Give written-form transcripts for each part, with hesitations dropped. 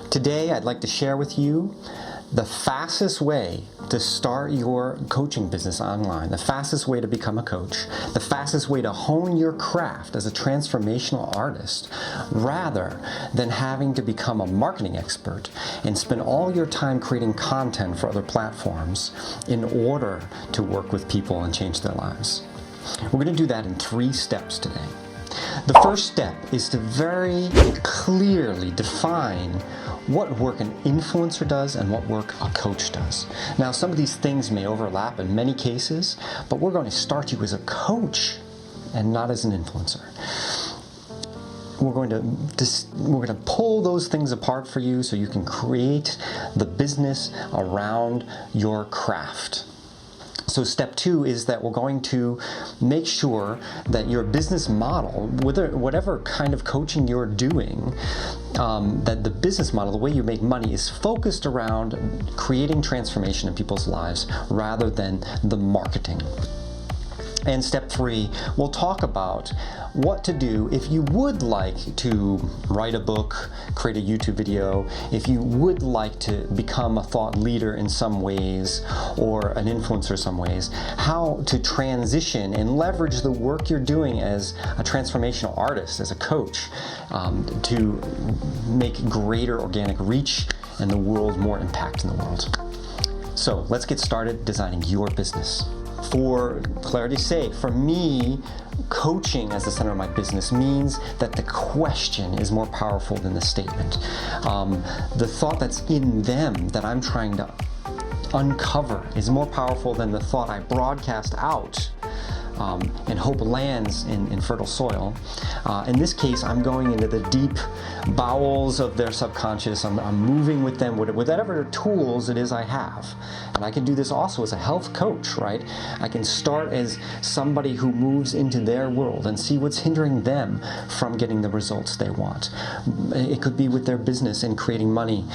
Today, I'd like to share with you the fastest way to start your coaching business online, the fastest way to become a coach, the fastest way to hone your craft as a transformational artist, rather than having to become a marketing expert and spend all your time creating content for other platforms in order to work with people and change their lives. We're going to do that in 3 steps today. The first step is to very clearly define what work an influencer does and what work a coach does. Now, some of these things may overlap in many cases, but we're going to start you as a coach and not as an influencer. We're going to pull those things apart for you so you can create the business around your craft. So step 2 is that we're going to make sure that your business model, whatever kind of coaching you're doing, that the business model, the way you make money, is focused around creating transformation in people's lives rather than the marketing. And step 3, we'll talk about what to do if you would like to write a book, create a YouTube video, if you would like to become a thought leader in some ways or an influencer in some ways, how to transition and leverage the work you're doing as a transformational artist, as a coach, to make greater organic reach in the world, more impact in the world. So let's get started designing your business. For clarity's sake, for me, coaching as the center of my business means that the question is more powerful than the statement. The thought that's in them that I'm trying to uncover is more powerful than the thought I broadcast out and hope lands in fertile soil. In this case, I'm going into the deep bowels of their subconscious. I'm moving with them with whatever tools it is I have. And I can do this also as a health coach, right? I can start as somebody who moves into their world and see what's hindering them from getting the results they want. It could be with their business and creating money.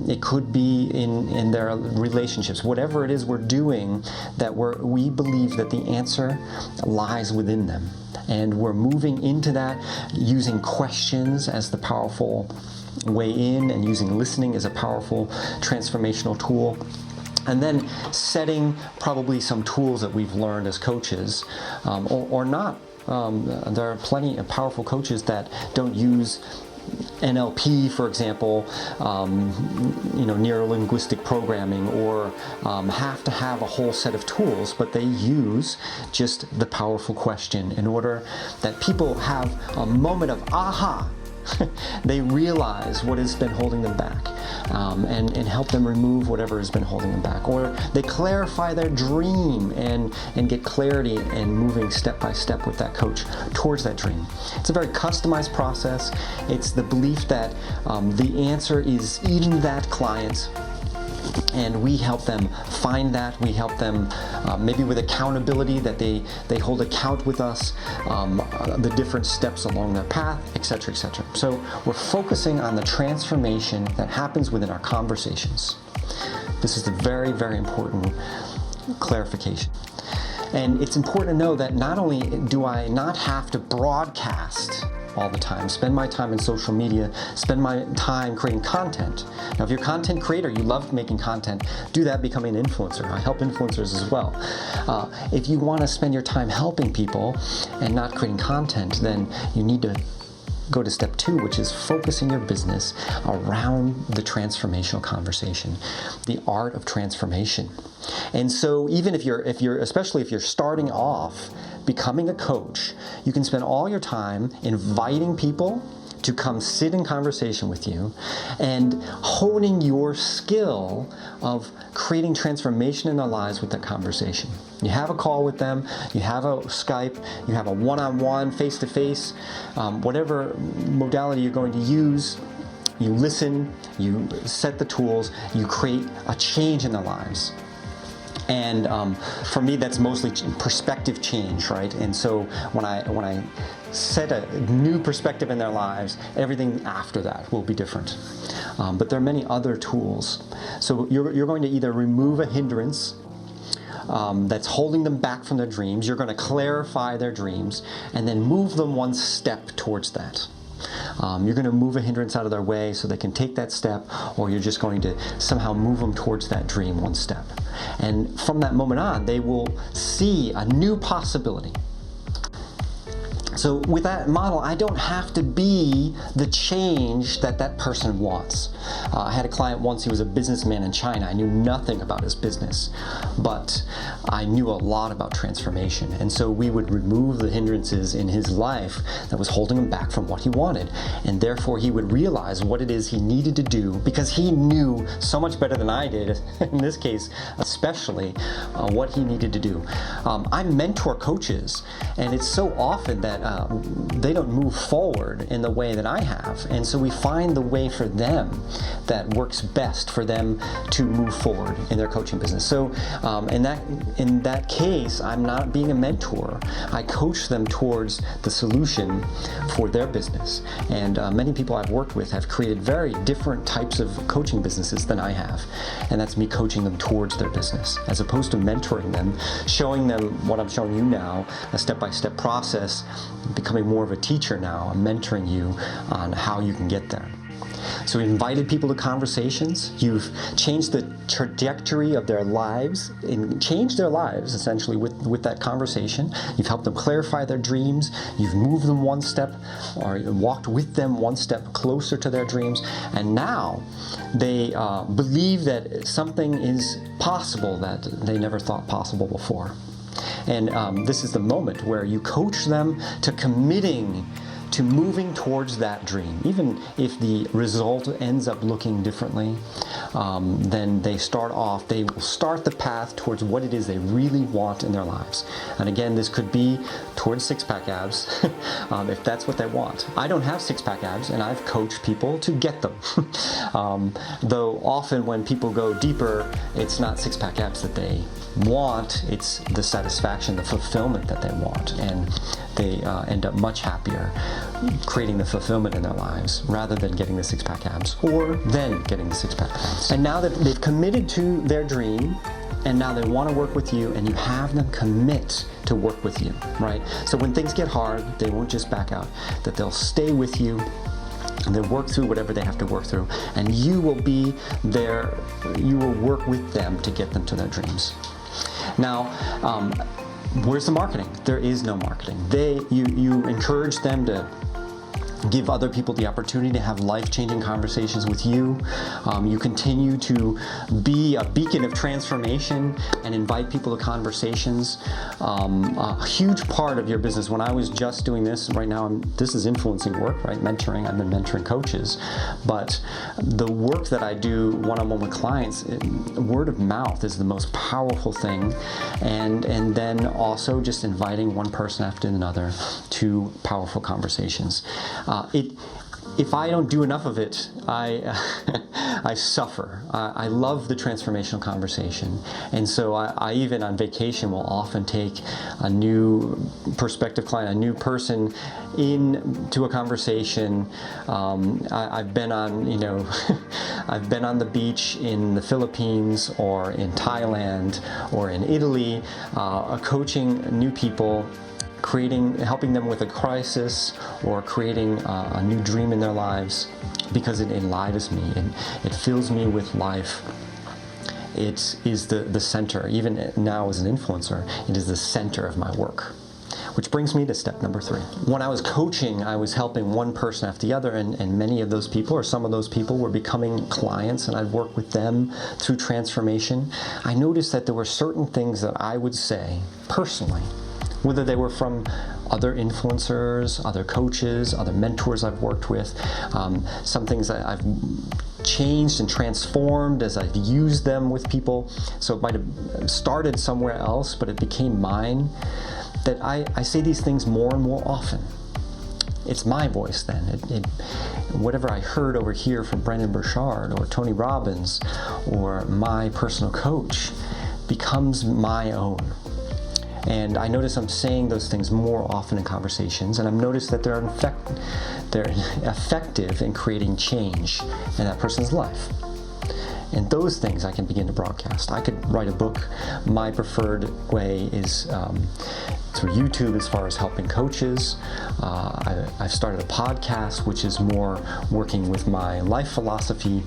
It could be in their relationships. Whatever it is we're doing, that we believe that the answer lies within them. And we're moving into that using questions as the powerful way in, and using listening as a powerful transformational tool. And then setting probably some tools that we've learned as coaches, or not. There are plenty of powerful coaches that don't use NLP, for example, neuro-linguistic programming, or have to have a whole set of tools, but they use just the powerful question in order that people have a moment of aha. They realize what has been holding them back, and help them remove whatever has been holding them back. Or they clarify their dream and get clarity and moving step by step with that coach towards that dream. It's a very customized process. It's the belief that the answer is in that client, and we help them find that. We help them maybe with accountability, that they hold account with us, the different steps along their path, etc., etc. So we're focusing on the transformation that happens within our conversations. This is a very, very important clarification. And it's important to know that not only do I not have to broadcast all the time, spend my time in social media, spend my time creating content. Now, if you're a content creator, you love making content, do that, becoming an influencer. I help influencers as well. If you want to spend your time helping people and not creating content, then you need to go to step 2, which is focusing your business around the transformational conversation, the art of transformation. And so even especially if you're starting off becoming a coach, you can spend all your time inviting people to come sit in conversation with you and honing your skill of creating transformation in their lives with that conversation. You have a call with them, you have a Skype, you have a one-on-one, face-to-face, whatever modality you're going to use. You listen, you set the tools, you create a change in their lives. And for me, that's mostly perspective change, right? And so when I set a new perspective in their lives, everything after that will be different. But there are many other tools. So you're going to either remove a hindrance that's holding them back from their dreams. You're going to clarify their dreams and then move them one step towards that. You're going to move a hindrance out of their way so they can take that step, or you're just going to somehow move them towards that dream one step. And from that moment on, they will see a new possibility. So with that model, I don't have to be the change that that person wants. I had a client once, he was a businessman in China. I knew nothing about his business, but I knew a lot about transformation. And so we would remove the hindrances in his life that was holding him back from what he wanted. And therefore he would realize what it is he needed to do, because he knew so much better than I did, in this case especially, what he needed to do. I mentor coaches, and it's so often that they don't move forward in the way that I have. And so we find the way for them that works best for them to move forward in their coaching business. So in that case, I'm not being a mentor. I coach them towards the solution for their business. And many people I've worked with have created very different types of coaching businesses than I have. And that's me coaching them towards their business, as opposed to mentoring them, showing them what I'm showing you now, a step-by-step process, becoming more of a teacher now. I'm mentoring you on how you can get there. So we've invited people to conversations. You've changed the trajectory of their lives, and changed their lives essentially with that conversation. You've helped them clarify their dreams. You've moved them one step, or walked with them one step closer to their dreams. And now they believe that something is possible that they never thought possible before. And this is the moment where you coach them to committing to moving towards that dream. Even if the result ends up looking differently, then they will start the path towards what it is they really want in their lives. And again, this could be towards six-pack abs, if that's what they want. I don't have six-pack abs, and I've coached people to get them. Though often when people go deeper, it's not six-pack abs that they want, it's the satisfaction, the fulfillment that they want. And they end up much happier creating the fulfillment in their lives, rather than getting the six-pack abs, or then getting the six-pack abs. And now that they've committed to their dream, and now they want to work with you, and you have them commit to work with you, right? So when things get hard, they won't just back out, that they'll stay with you, and they'll work through whatever they have to work through, and you will be there, you will work with them to get them to their dreams. Now, where's the marketing? There is no marketing. You encourage them to give other people the opportunity to have life-changing conversations with you. You continue to be a beacon of transformation and invite people to conversations. A huge part of your business, when I was just doing this, right now this is influencing work, right? Mentoring, I've been mentoring coaches. But the work that I do one-on-one with clients, word of mouth is the most powerful thing. And then also just inviting one person after another to powerful conversations. If I don't do enough of it, I suffer. I love the transformational conversation. And so I even on vacation will often take a new prospective client, a new person into a conversation. I've been on, I've been on the beach in the Philippines or in Thailand or in Italy, coaching new people, helping them with a crisis, or creating a new dream in their lives, because it enlivens me and it fills me with life. It is the center. Even now as an influencer, it is the center of my work. Which brings me to step number 3. When I was coaching, I was helping one person after the other, and many of those people, or some of those people, were becoming clients, and I'd work with them through transformation. I noticed that there were certain things that I would say personally, whether they were from other influencers, other coaches, other mentors I've worked with, some things that I've changed and transformed as I've used them with people. So it might have started somewhere else, but it became mine, that I say these things more and more often. It's my voice then. Whatever I heard over here from Brendon Burchard or Tony Robbins or my personal coach becomes my own. And I notice I'm saying those things more often in conversations, and I've noticed that they're effective in creating change in that person's life. And those things I can begin to broadcast. I could write a book. My preferred way is through YouTube as far as helping coaches. I've started a podcast, which is more working with my life philosophy.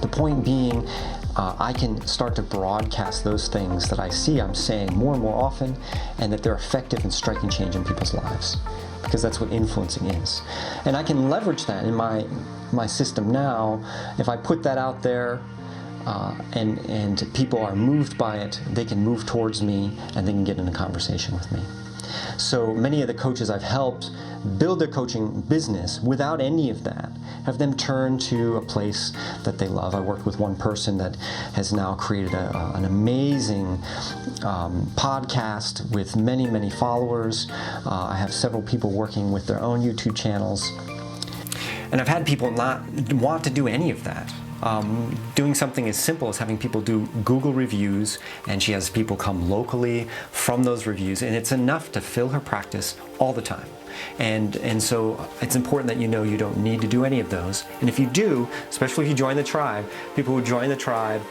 The point being, I can start to broadcast those things that I see I'm saying more and more often, and that they're effective in striking change in people's lives, because that's what influencing is. And I can leverage that in my system now. If I put that out there, and people are moved by it, they can move towards me and they can get in a conversation with me. So many of the coaches I've helped build their coaching business without any of that, have them turn to a place that they love. I worked with one person that has now created an amazing podcast with many, many followers. I have several people working with their own YouTube channels. And I've had people not want to do any of that. Doing something as simple as having people do Google reviews, and she has people come locally from those reviews, and it's enough to fill her practice all the time. And so it's important that you know you don't need to do any of those. And if you do, especially if you join the tribe, people who join the tribe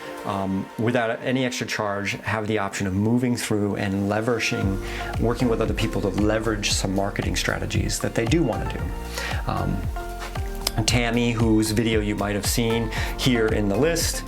without any extra charge have the option of moving through and leveraging, working with other people to leverage some marketing strategies that they do want to do. Tammy, whose video you might have seen here in the list,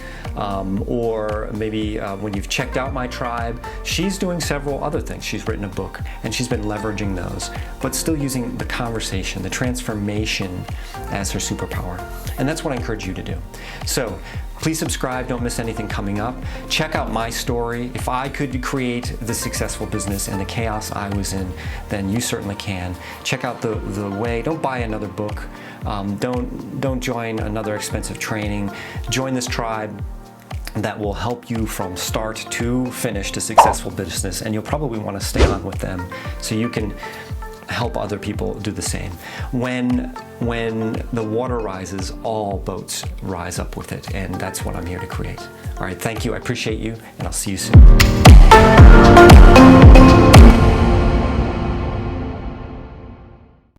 or maybe when you've checked out my tribe, she's doing several other things. She's written a book, and she's been leveraging those, but still using the conversation, the transformation as her superpower. And that's what I encourage you to do. So please subscribe, don't miss anything coming up. Check out my story. If I could create the successful business and the chaos I was in, then you certainly can. Check out the way. Don't buy another book. Don't join another expensive training. Join this tribe that will help you from start to finish to successful business, and you'll probably want to stay on with them so you can help other people do the same. When the water rises, all boats rise up with it, and that's what I'm here to create. All right, thank you. I appreciate you, and I'll see you soon.